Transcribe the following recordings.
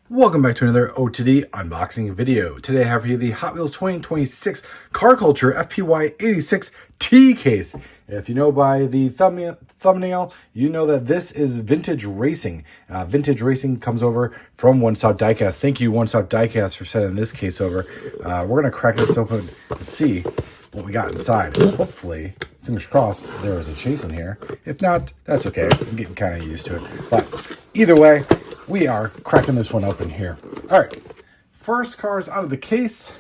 Welcome back to another OTD unboxing video. Today I have for you the Hot Wheels 2026 Car Culture FPY 86 T case. If you know by the thumbnail, you know that this is vintage racing. Vintage racing comes over from Stop Diecast. Thank you, Stop Diecast, for sending this case over. We're going to crack this open and see what we got inside. Hopefully, fingers crossed, there was a chase in here. If not, that's okay. I'm getting kind of used to it. But either way, we are cracking this one open here. All right, first car is out of the case.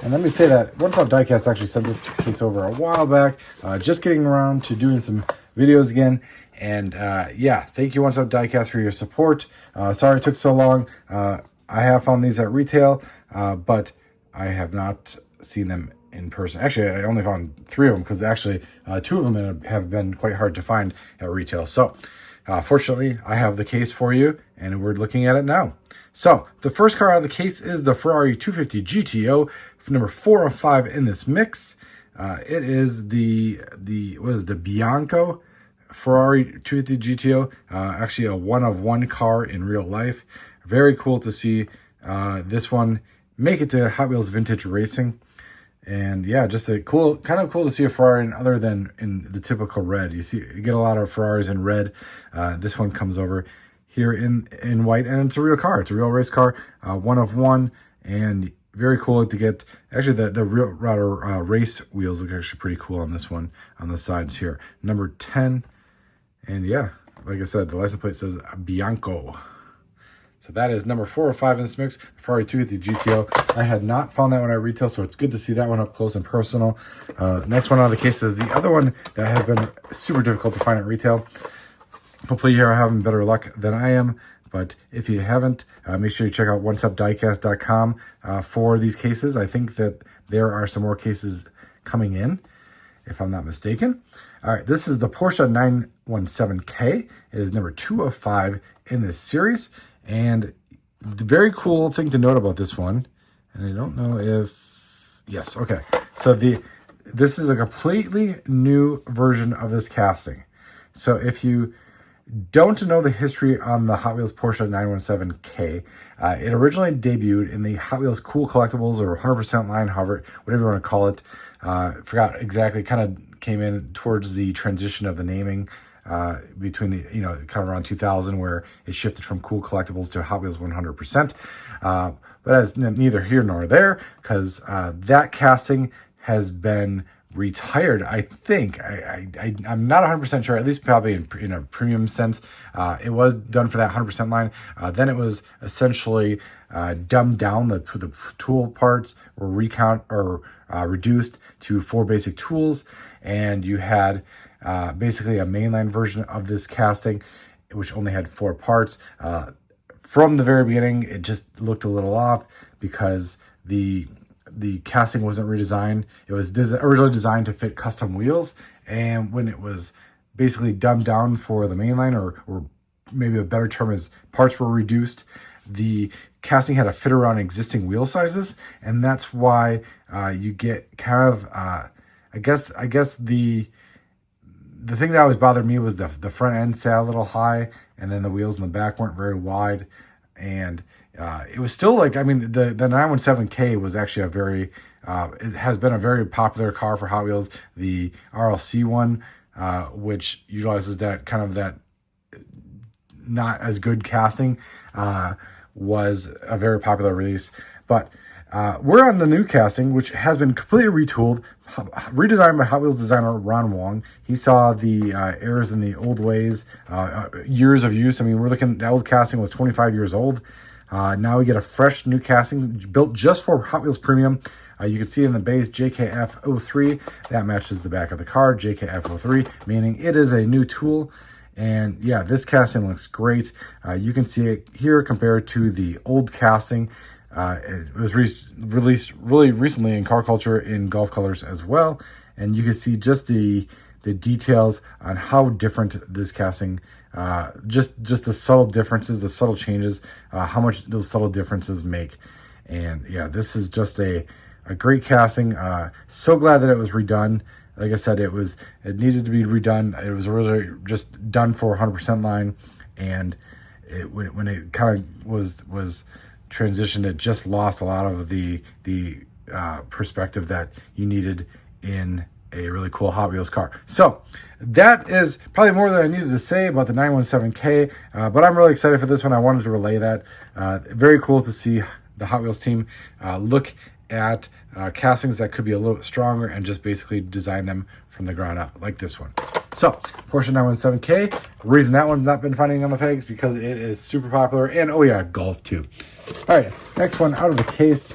And let me say that One Stop Diecast actually sent this case over a while back. Just getting around to doing some videos again. And yeah, thank you, One Stop Diecast, for your support. Sorry it took so long. I have found these at retail, but I have not seen them in person. Actually, I only found 3 of them because actually 2 of them have been quite hard to find at retail. So fortunately, I have the case for you, and we're looking at it now. So the first car out of the case is the Ferrari 250 GTO, number 4 of 5 in this mix. It is the Bianco Ferrari 250 GTO, actually a 1-of-1 car in real life. Very cool to see this one make it to Hot Wheels Vintage Racing. And yeah, just kind of cool to see a Ferrari other than in the typical red. You get a lot of Ferraris in red. This one comes over here in white, and it's a real car. It's a real race car, 1-of-1, and very cool to get. Actually, the real race wheels look actually pretty cool on this one on the sides here. Number 10, and yeah, like I said, the license plate says Bianco. So that is number 4 or 5 in this mix, Ferrari 250 GTO. I had not found that one at retail, so it's good to see that one up close and personal. Next one out of the case is the other one that has been super difficult to find at retail. Hopefully you're having better luck than I am, but if you haven't, make sure you check out onestopdiecast.com for these cases. I think that there are some more cases coming in, if I'm not mistaken. All right, this is the Porsche 917K. It is number 2 of 5 in this series. And the very cool thing to note about this one, and I don't know if, yes, okay. So this is a completely new version of this casting. So if you don't know the history on the Hot Wheels Porsche 917K, it originally debuted in the Hot Wheels Cool Collectibles or 100% line, however, whatever you want to call it. Forgot exactly, kind of came in towards the transition of the naming between the, kind of around 2000, where it shifted from Cool Collectibles to Hot Wheels 100%. But that's neither here nor there, because that casting has been retired, I think. I'm not 100% sure, at least probably in a premium sense. It was done for that 100% line. Then it was essentially dumbed down. The tool parts were reduced to 4 basic tools, and you had basically a mainline version of this casting, which only had 4 parts. From the very beginning, it just looked a little off because the casting wasn't redesigned. It was originally designed to fit custom wheels, and when it was basically dumbed down for the mainline, or maybe a better term is parts were reduced, the casting had to fit around existing wheel sizes, and that's why you get kind of I guess the thing that always bothered me was the front end sat a little high, and then the wheels in the back weren't very wide. And it was still like, I mean, the 917K was actually it has been a very popular car for Hot Wheels. The RLC one, which utilizes that kind of that not as good casting, was a very popular release. But we're on the new casting, which has been completely retooled, redesigned by Hot Wheels designer Ron Wong. He saw the errors in the old ways, years of use. I mean, the old casting was 25 years old. Now we get a fresh new casting built just for Hot Wheels Premium. You can see in the base JKF03. That matches the back of the car, JKF03, meaning it is a new tool. And yeah, this casting looks great. You can see it here compared to the old casting. It was released really recently in Car Culture in Golf Colors as well. And you can see just the details on how different this casting, just the subtle differences, the subtle changes, how much those subtle differences make. And yeah, this is just a great casting. So glad that it was redone. Like I said, it needed to be redone. It was originally just done for 100% line, and when it kind of was transitioned, it just lost a lot of the perspective that you needed in a really cool Hot Wheels car. So that is probably more than I needed to say about the 917K, but I'm really excited for this one. I wanted to relay that. Very cool to see the Hot Wheels team look at castings that could be a little bit stronger and just basically design them from the ground up like this one. So Porsche 917K, the reason that one's not been finding on the pegs because it is super popular, and oh yeah, Golf too. All right, next one out of the case.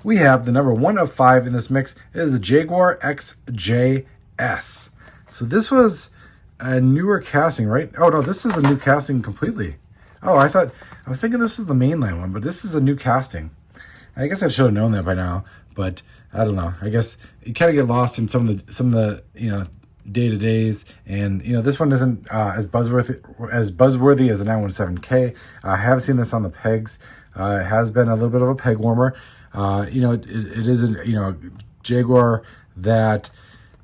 We have the number 1 of 5 in this mix. It is the Jaguar XJS. So this was a newer casting, right? Oh no, this is a new casting completely. Oh, I was thinking this is the mainline one, but this is a new casting. I guess I should have known that by now, but I don't know. I guess you kind of get lost in some of the day-to-days, and this one isn't as buzzworthy as the 917K. I have seen this on the pegs. It has been a little bit of a peg warmer. It is a Jaguar that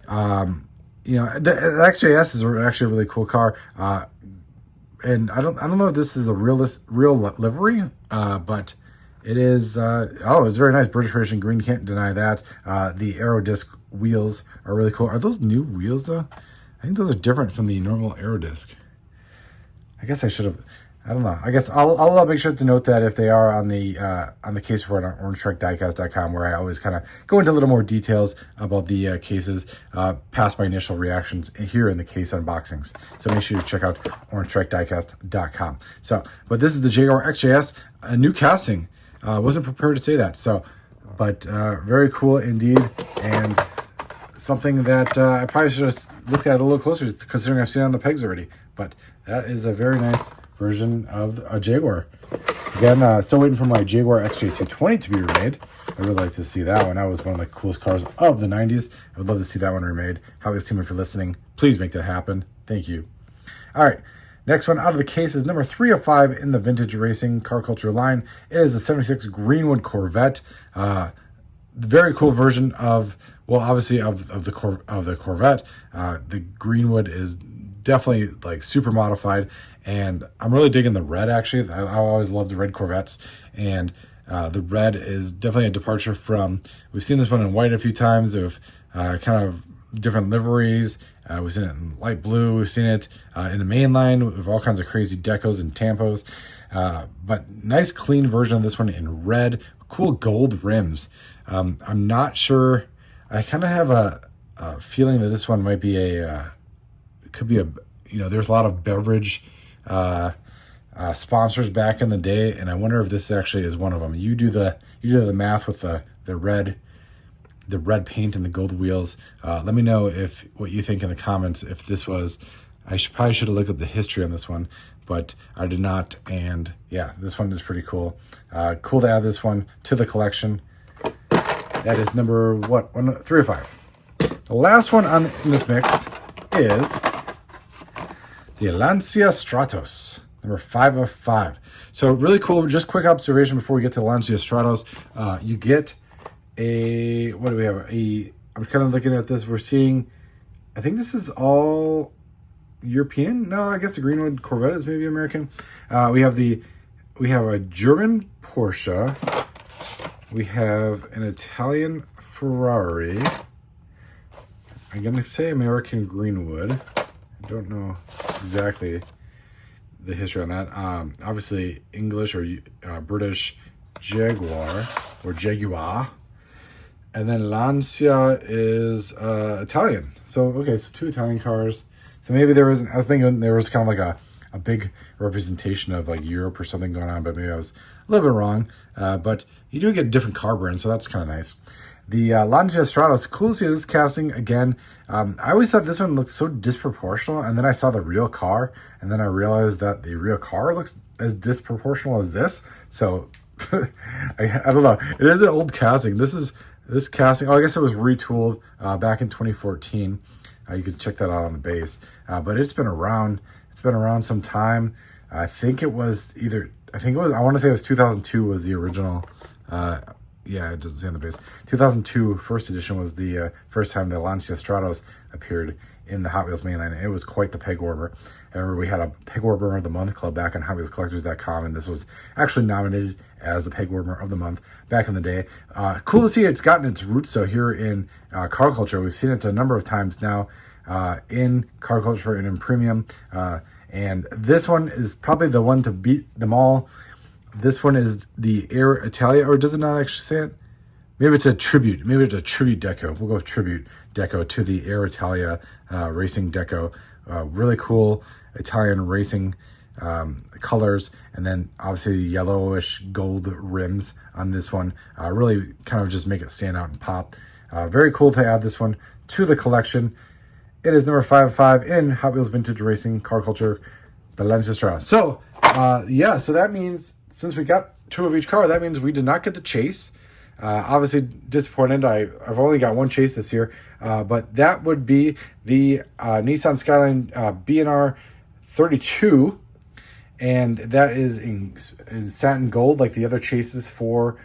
the XJS is actually a really cool car. And I don't know if this is a real livery, but it is. It's very nice. British Racing Green, can't deny that. The Aero Disc wheels are really cool. Are those new wheels though? I think those are different from the normal Aero Disc. I guess I should have. I don't know. I guess I'll make sure to note that if they are on the case report on OrangeTruckDiecast.com, where I always kind of go into a little more details about the cases past my initial reactions here in the case unboxings. So make sure you check out OrangeTruckDiecast.com. So, but this is the Jaguar XJS, a new casting. Wasn't prepared to say that. So, but very cool indeed, and something that I probably should have looked at a little closer, considering I've seen it on the pegs already. But that is a very nice version of a Jaguar. Again, still waiting for my Jaguar XJ220 to be remade. I'd really like to see that one. That was one of the coolest cars of the 90s. I would love to see that one remade. Hot Wheels team, if you're listening, please make that happen. Thank you. All right, next one out of the case is number 3 of 5 in the vintage racing car culture line. It is the 76 Greenwood Corvette. Very cool version of, well, obviously of the Corvette. The Greenwood is definitely like super modified, and I'm really digging the red. Actually, I always loved the red Corvettes, and the red is definitely a departure from, we've seen this one in white a few times of kind of different liveries. We've seen it in light blue, we've seen it in the main line with all kinds of crazy decos and tampos, but nice clean version of this one in red, cool gold rims. I'm not sure, I kind of have a feeling that this one might be could be there's a lot of beverage sponsors back in the day, and I wonder if this actually is one of them. You do the math with the red paint and the gold wheels. Let me know what you think in the comments. If this was, probably should have looked up the history on this one, but I did not. And yeah, this one is pretty cool. Cool to add this one to the collection. That is number 3 or 5. The last one in this mix is the Lancia Stratos, number 5 of 5. So really cool. Just quick observation before we get to the Lancia Stratos. You get what do we have? I'm kind of looking at this. We're seeing, I think this is all European. No, I guess the Greenwood Corvette is maybe American. We have a German Porsche. We have an Italian Ferrari. I'm going to say American Greenwood. I don't know exactly the history on that. Obviously, English or British Jaguar or Jaguar. And then Lancia is Italian. So, okay, so 2 Italian cars. So maybe there wasn't, I was thinking there was kind of like a big representation of like Europe or something going on, but maybe I was a little bit wrong. But you do get different car brands, so that's kind of nice. The Lancia Stratos, cool to see this casting again. I always thought this one looked so disproportional, and then I saw the real car, and then I realized that the real car looks as disproportional as this. So I don't know. It is an old casting. This casting. Oh, I guess it was retooled back in 2014. You can check that out on the base. But it's been around. It's been around some time. I think it was. I want to say it was 2002 was the original. Yeah, it doesn't say on the base. 2002 first edition was the first time the Lancia Stratos appeared in the Hot Wheels mainline. It was quite the peg warmer. I remember we had a peg warmer of the month club back on HotWheelsCollectors.com, and this was actually nominated as the peg warmer of the month back in the day. Cool to see it's gotten its roots. So here in car culture, we've seen it a number of times now in car culture and in premium. And this one is probably the one to beat them all. This one is the Air Italia, or does it not actually say it? Maybe it's a tribute. Maybe it's a tribute deco. We'll go with tribute deco to the Air Italia racing deco. Really cool Italian racing colors, and then obviously yellowish gold rims on this one. Really kind of just make it stand out and pop. Very cool to add this one to the collection. It is number 5 in Hot Wheels Vintage Racing Car Culture, the Lancia. So, yeah, so that means since we got 2 of each car, that means we did not get the chase. Obviously disappointed. I've only got 1 chase this year, but that would be the Nissan Skyline B&R 32, and that is in satin gold like the other chases for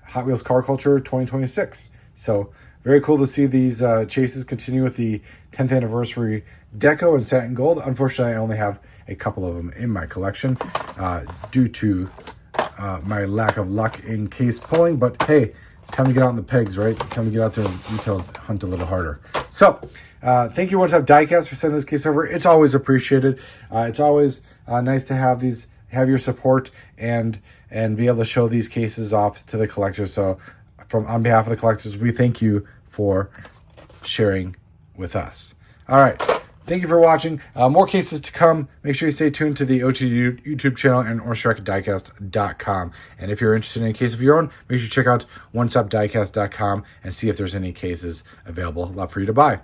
Hot Wheels Car Culture 2026. So very cool to see these chases continue with the 10th anniversary deco and satin gold. Unfortunately, I only have a couple of them in my collection due to my lack of luck in case pulling. But hey, time to get out in the pegs, right? Time to get out there and retail hunt a little harder. So thank you, One Stop Diecast, for sending this case over. It's always appreciated. It's always nice to have your support and be able to show these cases off to the collectors. So on behalf of the collectors, we thank you for sharing with us. All right. Thank you for watching. More cases to come. Make sure you stay tuned to the OTD YouTube channel and orangetrackdiecast.com. And if you're interested in a case of your own, make sure you check out onestopdiecast.com and see if there's any cases available left for you to buy.